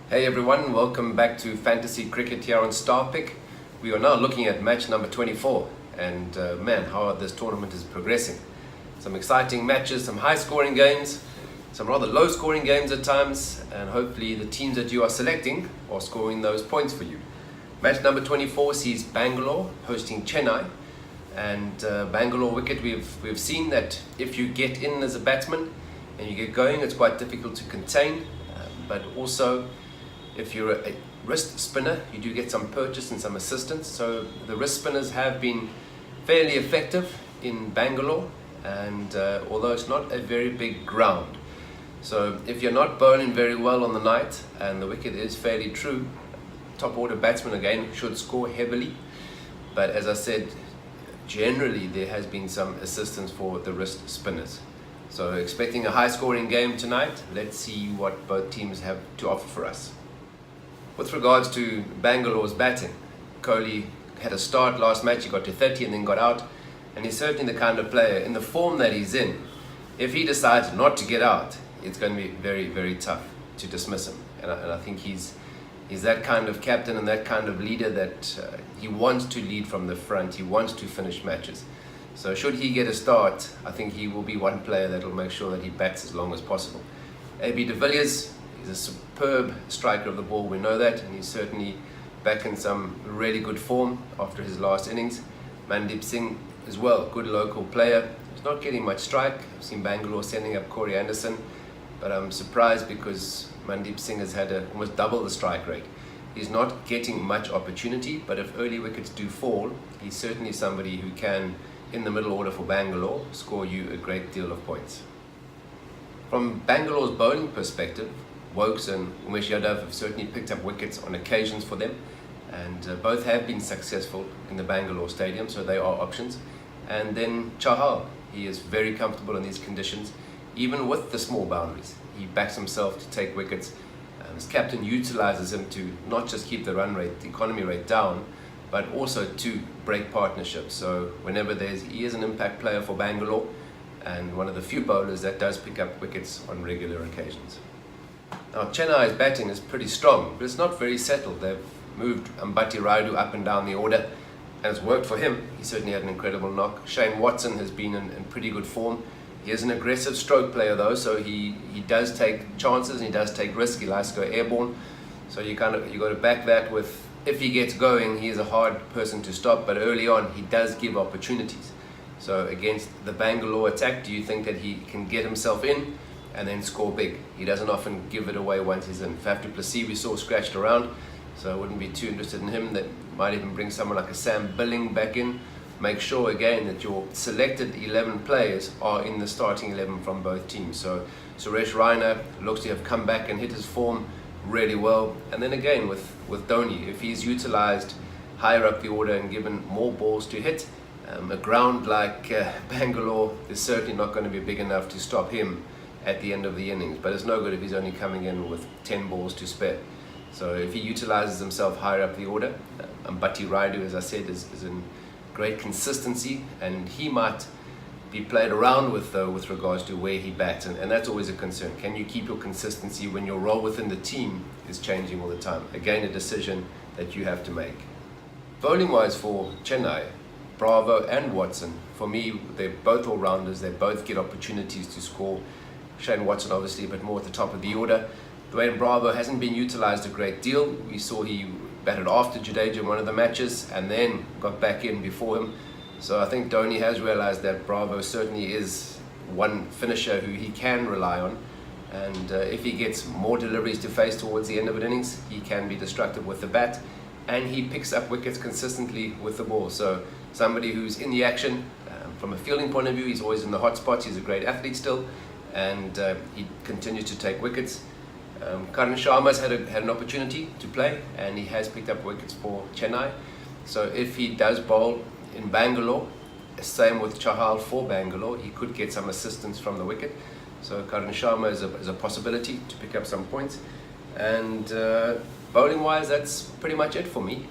Hey everyone, welcome back to Fantasy Cricket here on StarPick. We are now looking at match number 24 and man, how this tournament is progressing. Some exciting matches, some high scoring games, some rather low scoring games at times, and hopefully the teams that you are selecting are scoring those points for you. Match number 24 sees Bangalore hosting Chennai, and Bangalore wicket, we've seen that if you get in as a batsman and you get going, it's quite difficult to contain, but also if you're a wrist spinner, you do get some purchase and some assistance. So the wrist spinners have been fairly effective in Bangalore, and although it's not a very big ground, so if you're not bowling very well on the night and the wicket is fairly true, top order batsmen again should score heavily. But as I said, generally there has been some assistance for the wrist spinners. So expecting a high scoring game tonight. Let's see what both teams have to offer for us. With regards to Bangalore's batting, Kohli had a start last match, he got to 30 and then got out, and he's certainly the kind of player, in the form that he's in, if he decides not to get out, it's going to be very, very tough to dismiss him. And I think he's that kind of captain and that kind of leader that he wants to lead from the front, he wants to finish matches. So should he get a start, I think he will be one player that will make sure that he bats as long as possible. AB de Villiers, he's a superb striker of the ball, we know that, and he's certainly back in some really good form after his last innings. Mandeep Singh as well, good local player. He's not getting much strike. I've seen Bangalore sending up Corey Anderson, but I'm surprised because Mandeep Singh has had almost double the strike rate. He's not getting much opportunity, but if early wickets do fall, he's certainly somebody who can, in the middle order for Bangalore, score you a great deal of points. From Bangalore's bowling perspective, Wokes and Umesh Yadav have certainly picked up wickets on occasions for them, and both have been successful in the Bangalore stadium, so they are options. And then Chahal, he is very comfortable in these conditions, even with the small boundaries. He backs himself to take wickets. His captain utilises him to not just keep the run rate, the economy rate down, but also to break partnerships. So whenever he is an impact player for Bangalore, and one of the few bowlers that does pick up wickets on regular occasions. Now Chennai's batting is pretty strong, but it's not very settled. They've moved Ambati Rayudu up and down the order, and it's worked for him. He certainly had an incredible knock. Shane Watson has been in pretty good form. He is an aggressive stroke player though, so he does take chances and he does take risks. He likes to go airborne. So you got to back that with, if he gets going, he is a hard person to stop, but early on he does give opportunities. So against the Bangalore attack, do you think that he can get himself in and then score big? He doesn't often give it away once he's in. Faf du Plessis we saw scratched around, so I wouldn't be too interested in him. That might even bring someone like a Sam Billing back in. Make sure again that your selected 11 players are in the starting 11 from both teams. So Suresh Raina looks to have come back and hit his form really well. And then again with Dhoni, if he's utilised higher up the order and given more balls to hit, a ground like Bangalore is certainly not going to be big enough to stop him at the end of the innings. But it's no good if he's only coming in with 10 balls to spare. So if he utilises himself higher up the order, Ambati Rayudu, as I said, is in great consistency, and he might be played around with though with regards to where he bats, and that's always a concern. Can you keep your consistency when your role within the team is changing all the time? Again, a decision that you have to make. Bowling wise for Chennai, Bravo and Watson, for me they're both all-rounders. They both get opportunities to score. Shane Watson obviously a bit more at the top of the order. Dwayne Bravo hasn't been utilised a great deal. We saw he batted after Jadeja in one of the matches and then got back in before him. So I think Dhoni has realised that Bravo certainly is one finisher who he can rely on, and if he gets more deliveries to face towards the end of an innings, he can be destructive with the bat, and he picks up wickets consistently with the ball. So somebody who's in the action, from a fielding point of view, he's always in the hot spots. He's a great athlete still, and he continues to take wickets. Karan Sharma's had an opportunity to play, and he has picked up wickets for Chennai. So if he does bowl in Bangalore, same with Chahal for Bangalore, he could get some assistance from the wicket. So Karan Sharma is a possibility to pick up some points. And bowling wise, that's pretty much it for me.